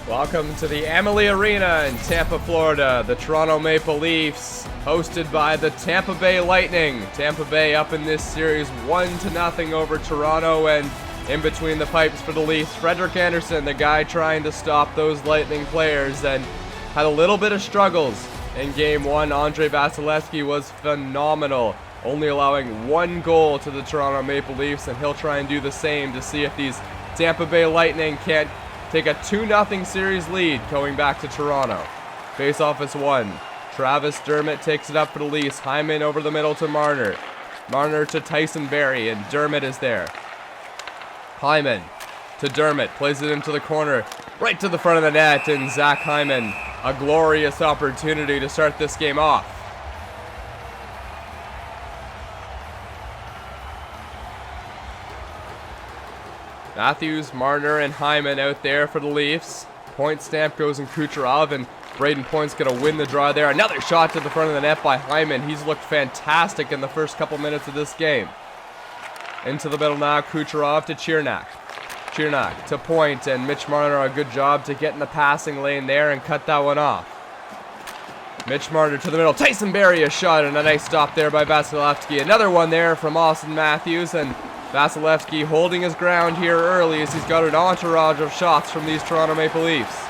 Welcome to the Amalie Arena in Tampa, Florida. The Toronto Maple Leafs, hosted by the Tampa Bay Lightning. Tampa Bay up in this series 1-0 over Toronto, and in between the pipes for the Leafs, Frederik Andersen, the guy trying to stop those Lightning players, and had a little bit of struggles in Game 1. Andrei Vasilevskiy was phenomenal, only allowing 1 goal to the Toronto Maple Leafs, and he'll try and do the same to see if these Tampa Bay Lightning can't take a 2-0 series lead going back to Toronto. Face-off is won. Travis Dermott takes it up for the Leafs. Hyman over the middle to Marner. Marner to Tyson Barrie, and Dermott is there. Hyman to Dermott, plays it into the corner, right to the front of the net, and Zach Hyman, a glorious opportunity to start this game off. Matthews, Marner, and Hyman out there for the Leafs. Point stamp goes in Kucherov, and Braden Point's going to win the draw there. Another shot to the front of the net by Hyman. He's looked fantastic in the first couple minutes of this game. Into the middle now, Kucherov to Cernak. Cernak to Point, and Mitch Marner, a good job to get in the passing lane there and cut that one off. Mitch Marner to the middle. Tyson Barrie, a shot, and a nice stop there by Vasilevskiy. Another one there from Austin Matthews, and Vasilevskiy holding his ground here early as he's got an entourage of shots from these Toronto Maple Leafs.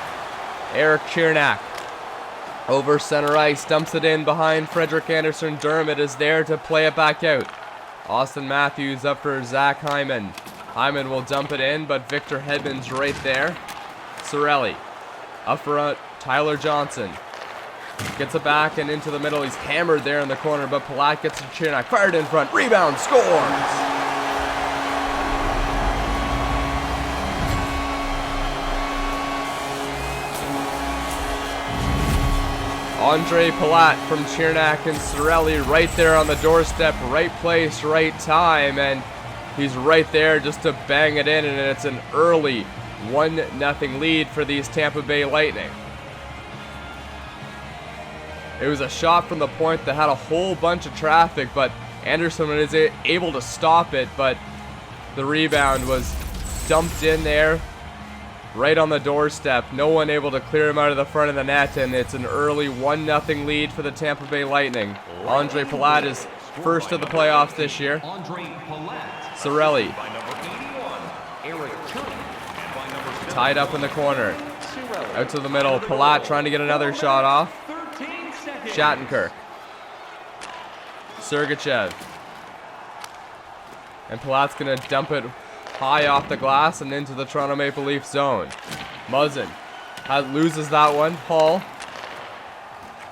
Eric Cernak over center ice, dumps it in behind Frederik Andersen. Dermott is there to play it back out. Austin Matthews up for Zach Hyman. Hyman will dump it in, but Victor Hedman's right there. Cirelli up front, Tyler Johnson gets it back and into the middle. He's hammered there in the corner, but Palat gets to Cernak, fired in front, rebound, scores! Andre Palat from Cernak and Cirelli right there on the doorstep, right place, right time, and he's right there just to bang it in, and it's an early 1-0 lead for these Tampa Bay Lightning. It was a shot from the point that had a whole bunch of traffic, but Andersen was able to stop it, but the rebound was dumped in there right on the doorstep. No one able to clear him out of the front of the net, and it's an early 1-0 lead for the Tampa Bay Lightning. Andre Palat is first of the playoffs this year. Cirelli tied up in the corner. Out to the middle. Palat trying to get another shot off. Shattenkirk. Sergachev. And Palat's going to dump it high off the glass and into the Toronto Maple Leafs zone. Muzzin loses that one. Hall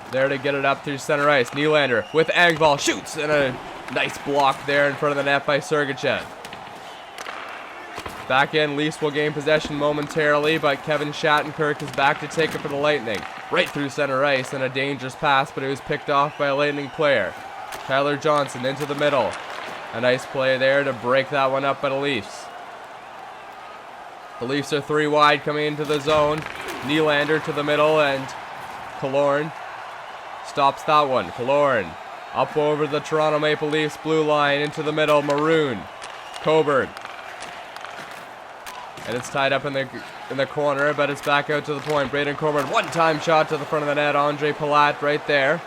there to get it up through center ice. Nylander with Engvall shoots, and a nice block there in front of the net by Sergachev. Back in, Leafs will gain possession momentarily, but Kevin Shattenkirk is back to take it for the Lightning. Right through center ice, and a dangerous pass, but it was picked off by a Lightning player. Tyler Johnson into the middle. A nice play there to break that one up by the Leafs. The Leafs are 3 wide coming into the zone. Nylander to the middle, and Killorn stops that one. Killorn up over the Toronto Maple Leafs blue line into the middle. Maroon, Coburn, and it's tied up in the corner, but it's back out to the point. Braden Coburn, one-time shot to the front of the net. Andre Palat right there.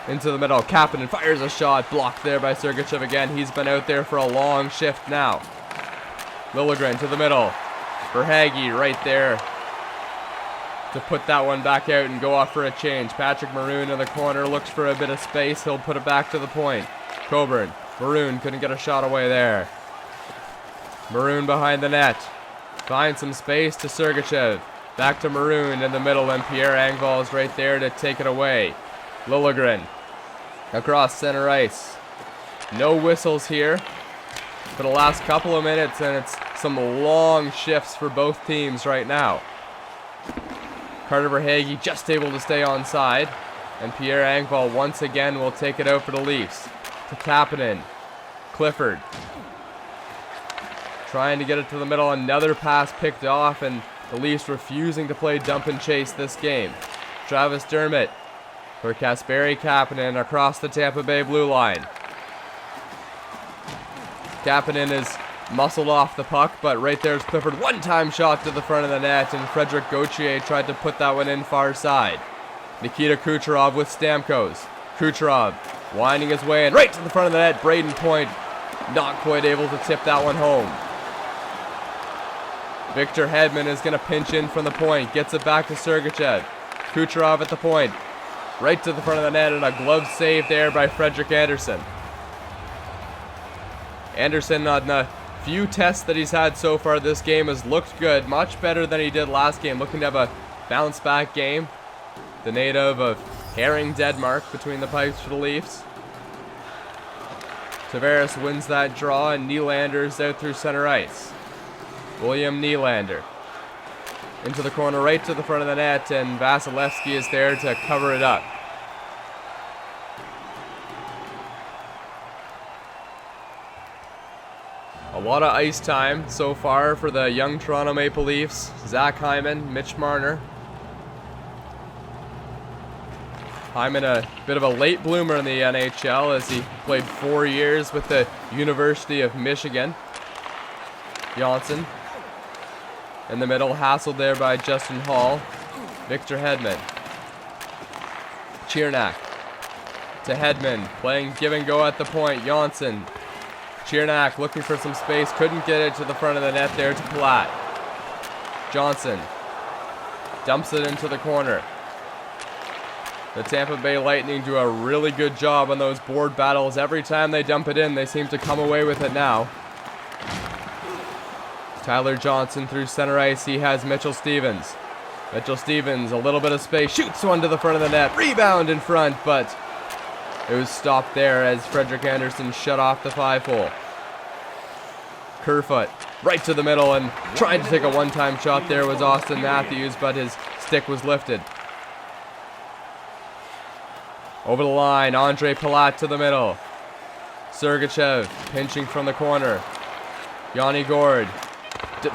Into the middle. Kapanen fires a shot, blocked there by Sergachev again. He's been out there for a long shift now. Liljegren to the middle. Verhaeghe right there to put that one back out and go off for a change. Patrick Maroon in the corner looks for a bit of space. He'll put it back to the point. Coburn. Maroon couldn't get a shot away there. Maroon behind the net. Finds some space to Sergachev. Back to Maroon in the middle, and Pierre Engvall is right there to take it away. Liljegren across center ice. No whistles here for the last couple of minutes, and it's some long shifts for both teams right now. Carter Verhaeghe just able to stay onside, and Pierre Engvall once again will take it out for the Leafs. To Kapanen. Clifford trying to get it to the middle. Another pass picked off, and the Leafs refusing to play dump and chase this game. Travis Dermott for Kasperi Kapanen across the Tampa Bay blue line. Kapanen is muscled off the puck, but right there's Clifford. One-time shot to the front of the net, and Frederick Gauthier tried to put that one in far side. Nikita Kucherov with Stamkos. Kucherov winding his way in right to the front of the net. Braden Point not quite able to tip that one home. Victor Hedman is going to pinch in from the point. Gets it back to Sergachev. Kucherov at the point. Right to the front of the net, and a glove save there by Frederik Andersen. Andersen, on the few tests that he's had so far this game, has looked good. Much better than he did last game. Looking to have a bounce back game. The native of Herring, Denmark, between the pipes for the Leafs. Tavares wins that draw, and Nylander's out through center ice. William Nylander into the corner, right to the front of the net, and Vasilevsky is there to cover it up. A lot of ice time so far for the young Toronto Maple Leafs. Zach Hyman, Mitch Marner. Hyman, a bit of a late bloomer in the NHL, as he played 4 years with the University of Michigan. Johnson in the middle, hassled there by Justin Hall. Victor Hedman. Chiernak to Hedman, playing give and go at the point. Johnson. Chiernak looking for some space, couldn't get it to the front of the net there to Palat. Johnson dumps it into the corner. The Tampa Bay Lightning do a really good job on those board battles. Every time they dump it in, they seem to come away with it now. Tyler Johnson through center ice. He has Mitchell Stevens. Mitchell Stevens, a little bit of space, shoots one to the front of the net. Rebound in front, but it was stopped there as Frederik Andersen shut off the 5-hole. Kerfoot right to the middle, and trying to take a one-time shot there was Austin Matthews, but his stick was lifted. Over the line, Andre Palat to the middle. Sergachev pinching from the corner. Yanni Gord.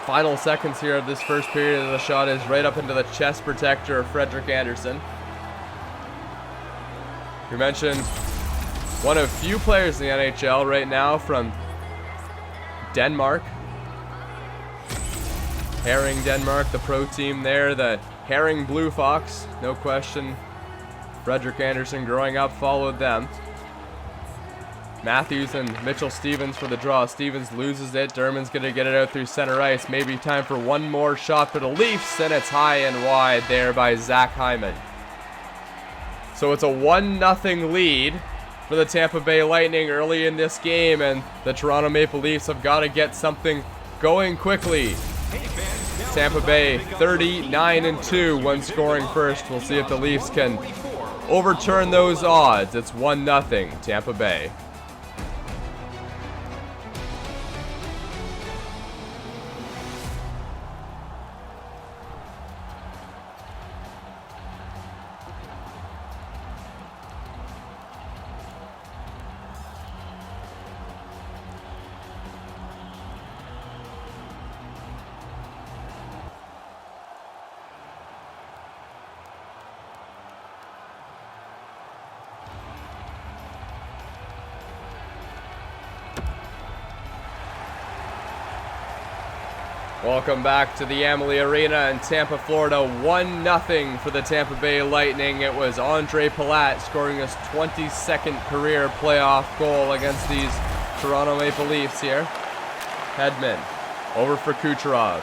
Final seconds here of this first period of the shot is right up into the chest protector of Frederik Andersen. We mentioned one of few players in the NHL right now from Denmark. Herring, Denmark, the pro team there, the Herring Blue Fox, no question. Frederik Andersen growing up followed them. Matthews and Mitchell Stevens for the draw. Stevens loses it. Dermond's going to get it out through center ice. Maybe time for one more shot for the Leafs, and it's high and wide there by Zach Hyman. So it's a 1-0 lead for the Tampa Bay Lightning early in this game, and the Toronto Maple Leafs have got to get something going quickly. Tampa Bay 39-2 when scoring first. We'll see if the Leafs can overturn those odds. It's 1-0 Tampa Bay. Welcome back to the Amalie Arena in Tampa, Florida. 1-0 for the Tampa Bay Lightning. It was Andre Palat scoring his 22nd career playoff goal against these Toronto Maple Leafs here. Hedman over for Kucherov.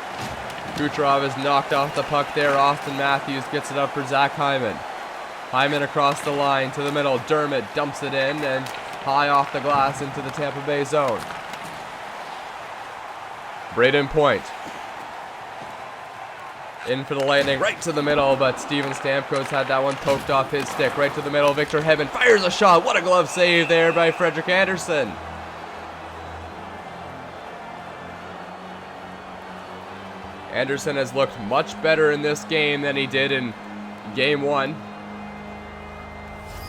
Kucherov is knocked off the puck there. Austin Matthews gets it up for Zach Hyman. Hyman across the line to the middle. Dermott dumps it in and high off the glass into the Tampa Bay zone. Braden Point in for the Lightning, right to the middle, but Steven Stamkos had that one poked off his stick. Right to the middle, Victor Hedman fires a shot. What a glove save there by Frederik Andersen. Andersen has looked much better in this game than he did in Game 1.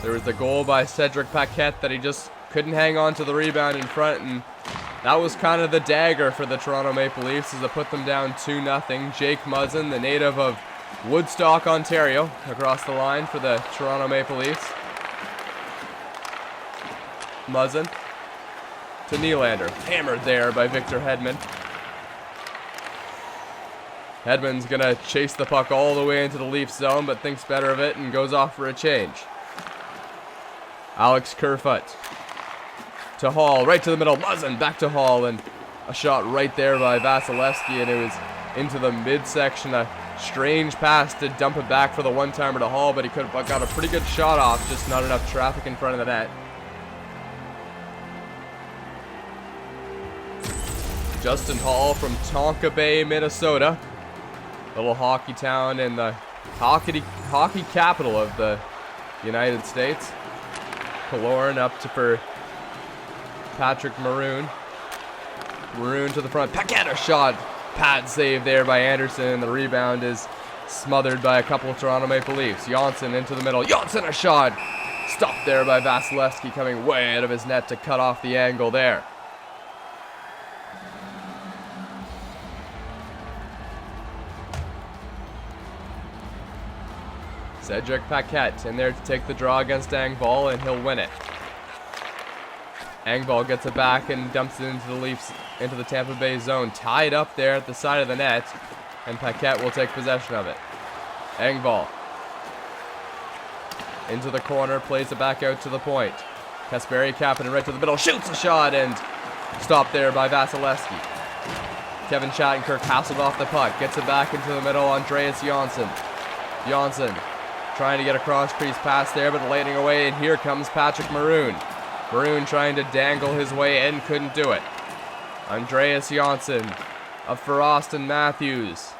There was the goal by Cedric Paquette that he just couldn't hang on to the rebound in front, and that was kind of the dagger for the Toronto Maple Leafs as it put them down 2-0. Jake Muzzin, the native of Woodstock, Ontario, across the line for the Toronto Maple Leafs. Muzzin to Nylander. Hammered there by Victor Hedman. Hedman's going to chase the puck all the way into the Leafs zone, but thinks better of it and goes off for a change. Alex Kerfoot to Hall, right to the middle. Muzzin back to Hall, and a shot right there by Vasilevsky, and it was into the midsection. A strange pass to dump it back for the one-timer to Hall, but he could have got a pretty good shot off, just not enough traffic in front of the net. Justin Hall from Tampa Bay, Minnesota. Little hockey town in the hockey capital of the United States. Killorn up for Patrick Maroon. Maroon to the front. Paquette, a shot. Pad save there by Anderson, and the rebound is smothered by a couple of Toronto Maple Leafs. Janssen into the middle. Janssen, a shot. Stopped there by Vasilevsky, coming way out of his net to cut off the angle there. Cedric Paquette in there to take the draw against Engvall, and he'll win it. Engvall gets it back and dumps it into the Leafs, into the Tampa Bay zone. Tied up there at the side of the net, and Paquette will take possession of it. Engvall into the corner, plays it back out to the point. Kasperi Kapanen right to the middle, shoots a shot, and stopped there by Vasilevsky. Kevin Shattenkirk hassled off the puck, gets it back into the middle. Andreas Janssen. Janssen trying to get a cross-crease pass there, but Lightning away, and here comes Patrick Maroon. Maroon trying to dangle his way in, couldn't do it. Andreas Janssen up for Austin Matthews.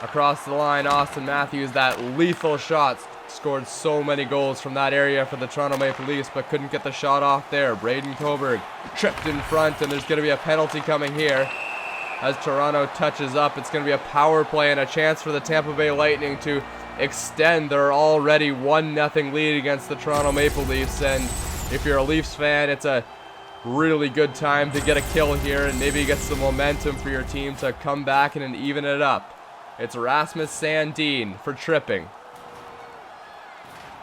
Across the line, Austin Matthews, that lethal shot, scored so many goals from that area for the Toronto Maple Leafs, but couldn't get the shot off there. Braden Coburg tripped in front, and there's going to be a penalty coming here. As Toronto touches up, it's going to be a power play and a chance for the Tampa Bay Lightning to extend their already 1-0 lead against the Toronto Maple Leafs. And if you're a Leafs fan, it's a really good time to get a kill here and maybe get some momentum for your team to come back and even it up. It's Rasmus Sandin for tripping.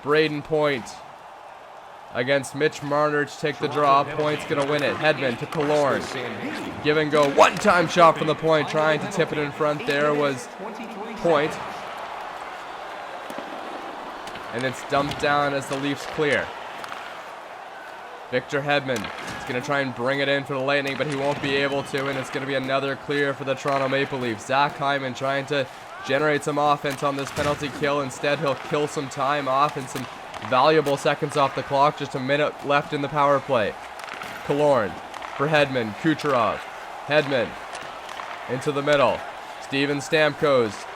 Braden Point against Mitch Marner to take the draw. Point's going to win it. Hedman to Killorn. Give and go. One-time shot from the point. Trying to tip it in front there was Point. And it's dumped down as the Leafs clear. Victor Hedman is going to try and bring it in for the Lightning, but he won't be able to, and it's going to be another clear for the Toronto Maple Leafs. Zach Hyman trying to generate some offense on this penalty kill. Instead, he'll kill some time off and some valuable seconds off the clock. Just a minute left in the power play. Killorn for Hedman. Kucherov. Hedman into the middle. Steven Stamkos.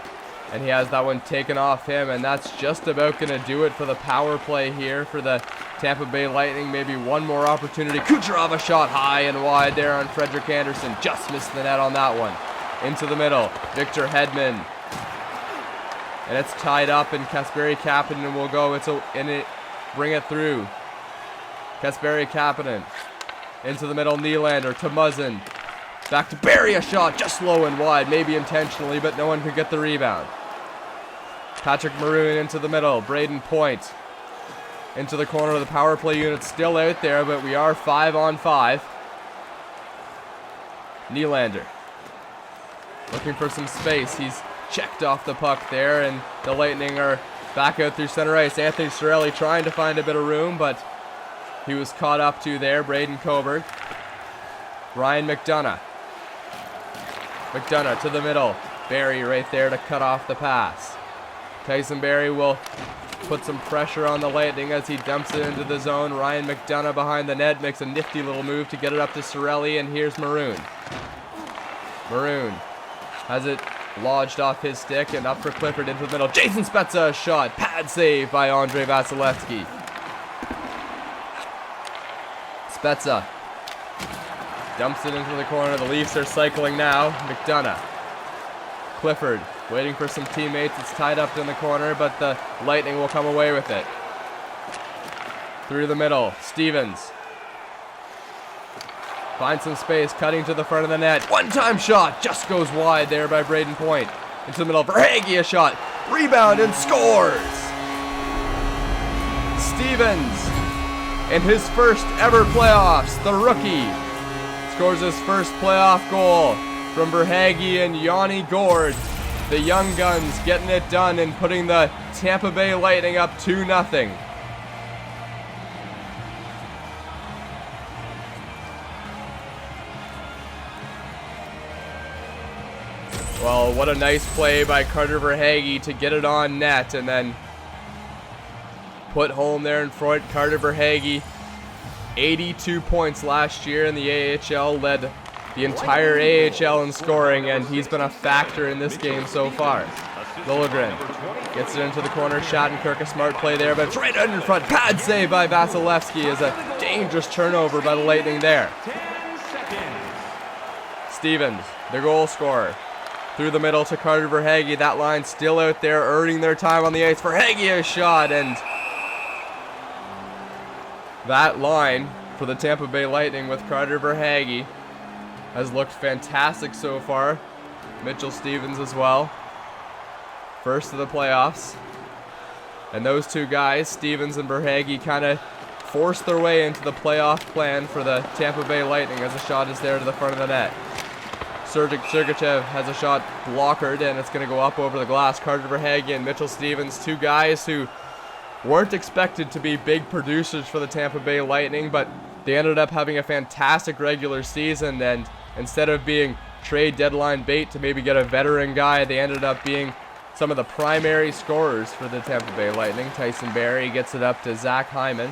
And he has that one taken off him, and that's just about going to do it for the power play here for the Tampa Bay Lightning. Maybe one more opportunity. Kucherov, a shot high and wide there on Frederik Andersen. Just missed the net on that one. Into the middle. Victor Hedman. And it's tied up, and Kasperi Kapanen will go. Bring it through. Kasperi Kapanen. Into the middle. Nylander to Muzzin. Back to Barrie, a shot just low and wide, maybe intentionally, but no one could get the rebound. Patrick Maroon into the middle. Braden Point into the corner of the power play unit, still out there, but we are 5-on-5. Nylander looking for some space. He's checked off the puck there, and the Lightning are back out through center ice. Anthony Cirelli trying to find a bit of room, but he was caught up to there. Braden Coburg. Ryan McDonough. McDonough to the middle. Barrie right there to cut off the pass. Tyson Barrie will put some pressure on the Lightning as he dumps it into the zone. Ryan McDonough behind the net makes a nifty little move to get it up to Cirelli, and here's Maroon. Maroon has it lodged off his stick and up for Clifford into the middle. Jason Spezza, a shot. Pad save by Andrei Vasilevsky. Spezza dumps it into the corner. The Leafs are cycling now. McDonough. Clifford waiting for some teammates. It's tied up in the corner, but the Lightning will come away with it. Through the middle. Stevens finds some space, cutting to the front of the net. One-time shot just goes wide there by Braden Point. Into the middle. Verhaeghe, a shot. Rebound and scores. Stevens in his first ever playoffs. The rookie scores his first playoff goal from Verhaeghe and Yanni Gord. The young guns getting it done and putting the Tampa Bay Lightning up 2-0. Well, what a nice play by Carter Verhaeghe to get it on net and then put home there in front. Carter Verhaeghe, 82 points last year in the AHL, led the entire AHL in scoring, and he's been a factor in this game so far. Liljegren gets it into the corner. Shattenkirk, a smart play there, but it's right in front. Pad save by Vasilevsky is a dangerous turnover by the Lightning there. Stevens, the goal scorer. Through the middle to Carter Verhaeghe. That line still out there, earning their time on the ice. Verhaeghe a shot, and that line for the Tampa Bay Lightning with Carter Verhaeghe has looked fantastic so far. Mitchell Stevens as well. First of the playoffs. And those two guys, Stevens and Verhaeghe, kind of forced their way into the playoff plan for the Tampa Bay Lightning as the shot is there to the front of the net. Sergachev has a shot blockered, and it's going to go up over the glass. Carter Verhaeghe and Mitchell Stevens, two guys who weren't expected to be big producers for the Tampa Bay Lightning, but they ended up having a fantastic regular season, and instead of being trade deadline bait to maybe get a veteran guy, they ended up being some of the primary scorers for the Tampa Bay Lightning. Tyson Barrie gets it up to Zach Hyman.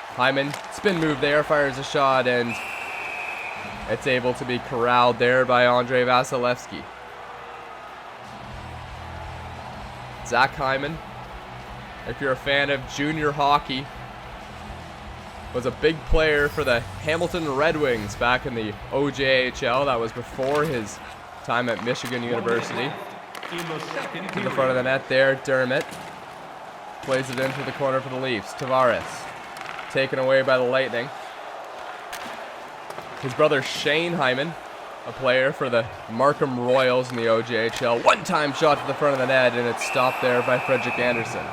Hyman, spin move there, fires a shot, and it's able to be corralled there by Andrei Vasilevsky. Zach Hyman, if you're a fan of junior hockey, was a big player for the Hamilton Red Wings back in the OJHL. That was before his time at Michigan University. To the front of the net there, Dermott plays it into the corner for the Leafs. Tavares taken away by the Lightning. His brother Shane Hyman, a player for the Markham Royals in the OJHL. One-time shot to the front of the net, and it's stopped there by Frederick Anderson.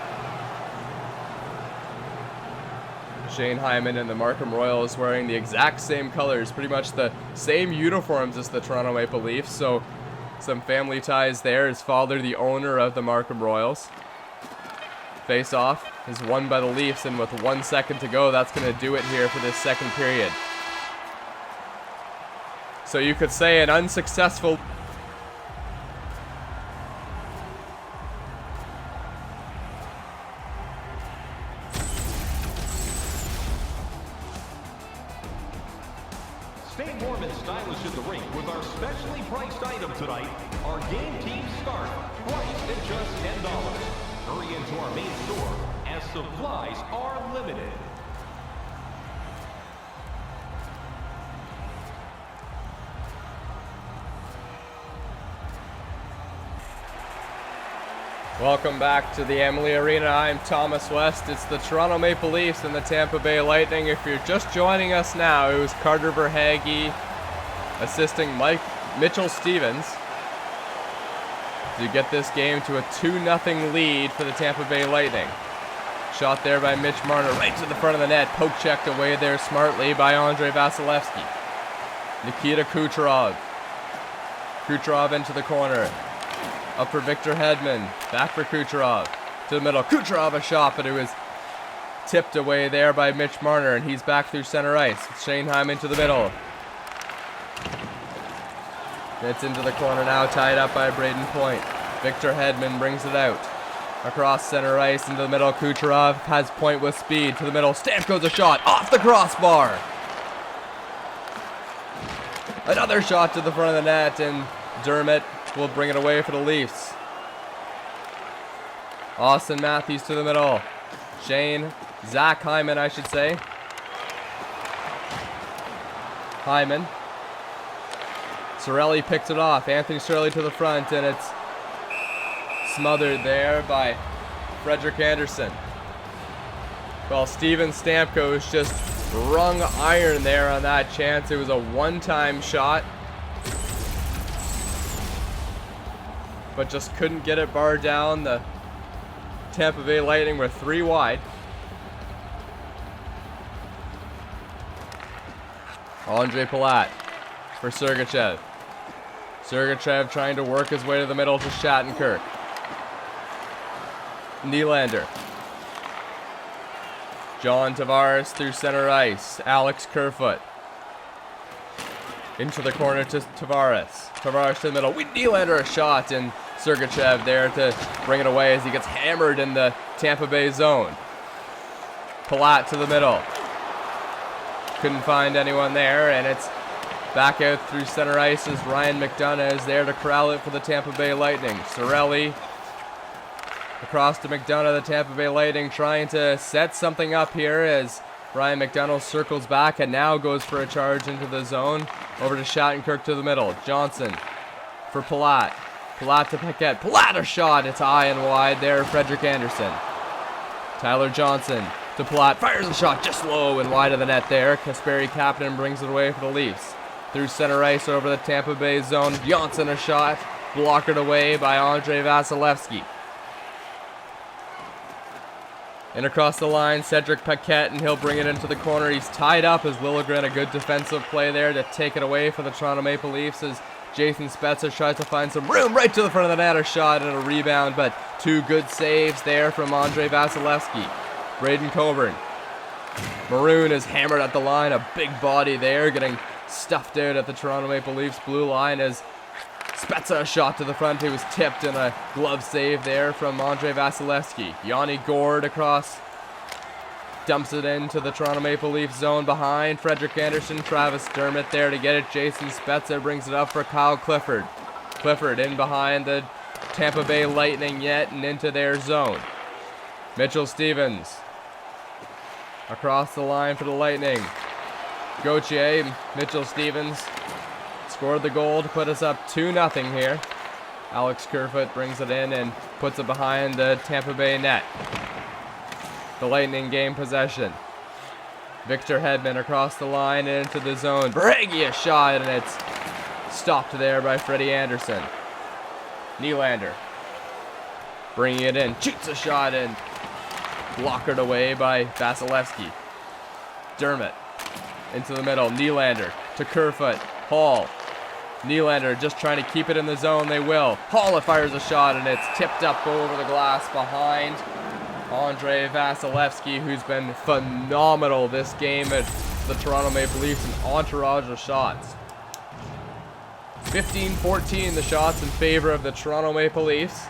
Shane Hyman and the Markham Royals wearing the exact same colors, pretty much the same uniforms as the Toronto Maple Leafs, so some family ties there. His father, the owner of the Markham Royals. Face-off is won by the Leafs, and with 1 second to go, that's going to do it here for this second period. So you could say an unsuccessful... Stay warm and stylish in the rink with our specially priced item tonight. Our game team scarf, priced at just $10. Hurry into our main store as supplies are limited. Welcome back to the Emily Arena. I'm Thomas West. It's the Toronto Maple Leafs and the Tampa Bay Lightning. If you're just joining us now, it was Carter Verhaeghe assisting Mitchell Stevens to get this game to a 2-0 lead for the Tampa Bay Lightning. Shot there by Mitch Marner right to the front of the net. Poke checked away there smartly by Andrei Vasilevsky. Nikita Kucherov. Kucherov into the corner. Up for Victor Hedman. Back for Kucherov. To the middle. Kucherov a shot, but it was tipped away there by Mitch Marner, and he's back through center ice. Shane Hyman to the middle. It's into the corner now, tied up by Braden Point. Victor Hedman brings it out. Across center ice into the middle. Kucherov has Point with speed. To the middle. Stamkos a shot. Off the crossbar. Another shot to the front of the net, and Dermott will bring it away for the Leafs. Austin Matthews to the middle. Zach Hyman, I should say. Hyman. Cirelli picked it off. Anthony Cirelli to the front, and it's smothered there by Frederick Anderson. Well, Steven Stamkos just rung iron there on that chance. It was a one-time shot, but just couldn't get it barred down. The Tampa Bay Lightning were 3 wide. Andre Palat for Sergachev. Sergachev trying to work his way to the middle to Shattenkirk. Nylander. John Tavares through center ice. Alex Kerfoot. Into the corner to Tavares. Tavares to the middle. Nylander a shot, and Sergachev there to bring it away as he gets hammered in the Tampa Bay zone. Palat to the middle. Couldn't find anyone there, and it's back out through center ice as Ryan McDonough is there to corral it for the Tampa Bay Lightning. Cirelli across to McDonough, the Tampa Bay Lightning trying to set something up here as Ryan McDonough circles back and now goes for a charge into the zone. Over to Shattenkirk to the middle. Johnson for Palat. Palat to Paquette. Palat a shot. It's high and wide there. Frederik Andersen. Tyler Johnson to Palat. Fires a shot just low and wide of the net there. Kasperi Kapanen brings it away for the Leafs. Through center ice over the Tampa Bay zone. Johnson a shot. Blockered away by Andrei Vasilevsky. And across the line, Cedric Paquette, and he'll bring it into the corner. He's tied up as Liljegren, a good defensive play there to take it away for the Toronto Maple Leafs as Jason Spezza tries to find some room right to the front of the net. A shot and a rebound, but two good saves there from Andrei Vasilevsky. Braden Coburn. Maroon is hammered at the line, a big body there, getting stuffed out at the Toronto Maple Leafs blue line as Spezza a shot to the front. He was tipped and a glove save there from Andrei Vasilevsky. Yanni Gourde across. Dumps it into the Toronto Maple Leafs zone behind Frederik Andersen. Travis Dermott there to get it. Jason Spezza brings it up for Kyle Clifford. Clifford in behind the Tampa Bay Lightning yet and into their zone. Mitchell Stevens across the line for the Lightning. Gauthier, Mitchell Stevens scored the goal to put us up 2-0 here. Alex Kerfoot brings it in and puts it behind the Tampa Bay net. The Lightning gain possession. Victor Hedman across the line and into the zone. Beregi a shot, and it's stopped there by Freddie Andersen. Nylander bringing it in. Shoots a shot and blockered away by Vasilevsky. Dermott into the middle. Nylander to Kerfoot. Hall. Nylander just trying to keep it in the zone. They will. Hall fires a shot, and it's tipped up over the glass behind Andrei Vasilevsky, who's been phenomenal this game at the Toronto Maple Leafs, an entourage of shots. 15-14 the shots in favor of the Toronto Maple Leafs.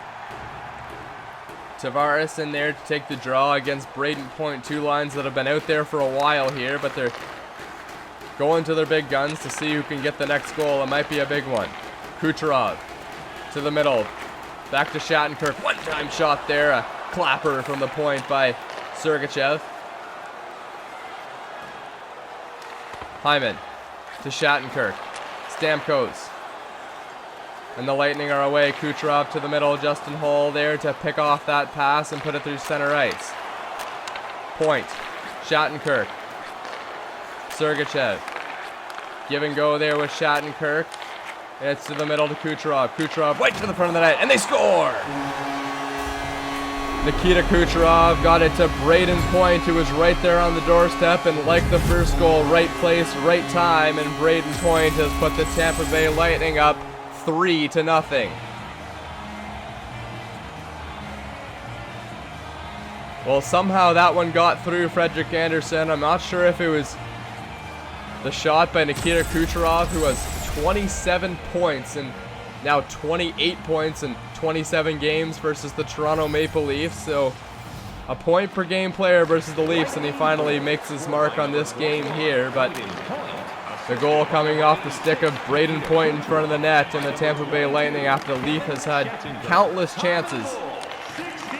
Tavares in there to take the draw against Braden Point. Two lines that have been out there for a while here, but they're going to their big guns to see who can get the next goal. It might be a big one. Kucherov to the middle. Back to Shattenkirk. One-time shot there. A clapper from the point by Sergachev. Hyman to Shattenkirk. Stamkos. And the Lightning are away. Kucherov to the middle. Justin Holl there to pick off that pass and put it through center ice. Point. Shattenkirk. Sergachev. Give and go there with Shattenkirk. It's to the middle to Kucherov. Kucherov right to the front of the net, and they score! Nikita Kucherov got it to Braden Point, who was right there on the doorstep, and like the first goal, right place, right time, and Braden Point has put the Tampa Bay Lightning up 3-0. Well, somehow that one got through Frederik Andersen. I'm not sure if it was the shot by Nikita Kucherov, who has 27 points and now 28 points in 27 games versus the Toronto Maple Leafs. So a point per game player versus the Leafs, and he finally makes his mark on this game here. But the goal coming off the stick of Braden Point in front of the net, and the Tampa Bay Lightning, after the Leaf has had countless chances,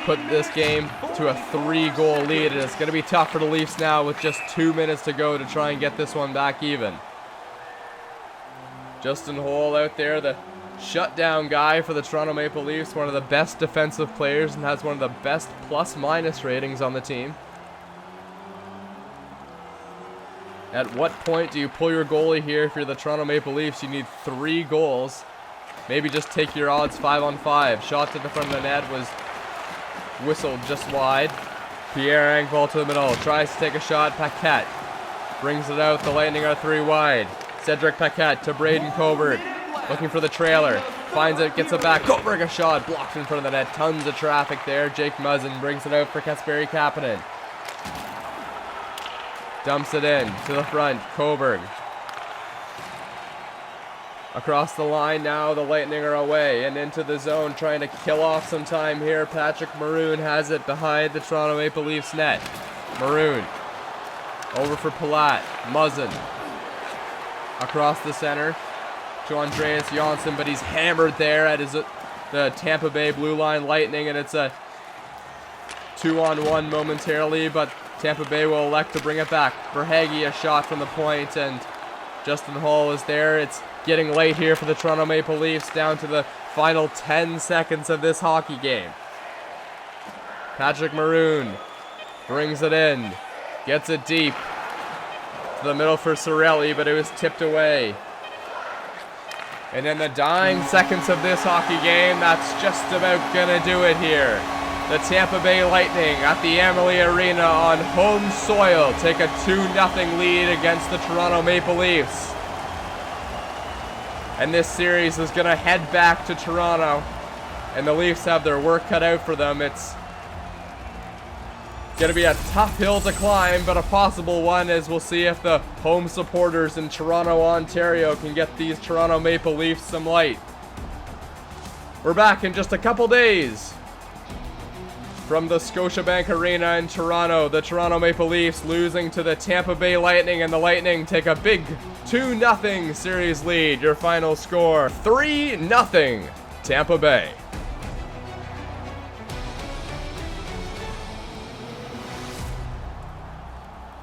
put this game to a 3-goal lead, and it's going to be tough for the Leafs now with just 2 minutes to go to try and get this one back even. Justin Holl out there, the shutdown guy for the Toronto Maple Leafs, one of the best defensive players and has one of the best plus-minus ratings on the team. At what point do you pull your goalie here if you're the Toronto Maple Leafs? You need 3 goals. Maybe just take your odds 5-on-5. Shot to the front of the net was whistled just wide. Pierre Engvall to the middle. Tries to take a shot. Paquette Brings it out. The Lightning are 3 wide. Cedric Paquette to Braden Coburg. Looking for the trailer. Finds it, gets it back. Coburg a shot. Blocked in front of the net. Tons of traffic there. Jake Muzzin brings it out for Kasperi Kapanen. Dumps it in to the front. Coburg. Across the line now, the Lightning are away and into the zone, trying to kill off some time here. Patrick Maroon has it behind the Toronto Maple Leafs net. Maroon over for Palat. Muzzin across the center to Andreas Johnsson, but he's hammered there at the Tampa Bay blue line Lightning, and it's a 2-on-1 momentarily, but Tampa Bay will elect to bring it back. Verhaeghe a shot from the point, and Justin Hall is there. It's getting late here for the Toronto Maple Leafs, down to the final 10 seconds of this hockey game. Patrick Maroon brings it in, gets it deep to the middle for Cirelli, but it was tipped away. And in the dying seconds of this hockey game, that's just about gonna do it here. The Tampa Bay Lightning at the Amalie Arena on home soil take a 2-0 lead against the Toronto Maple Leafs. And this series is going to head back to Toronto, and the Leafs have their work cut out for them. It's going to be a tough hill to climb, but a possible one, as we'll see if the home supporters in Toronto, Ontario can get these Toronto Maple Leafs some light. We're back in just a couple days. From the Scotiabank Arena in Toronto, the Toronto Maple Leafs losing to the Tampa Bay Lightning, and the Lightning take a big 2-0 series lead. Your final score, 3-0 Tampa Bay.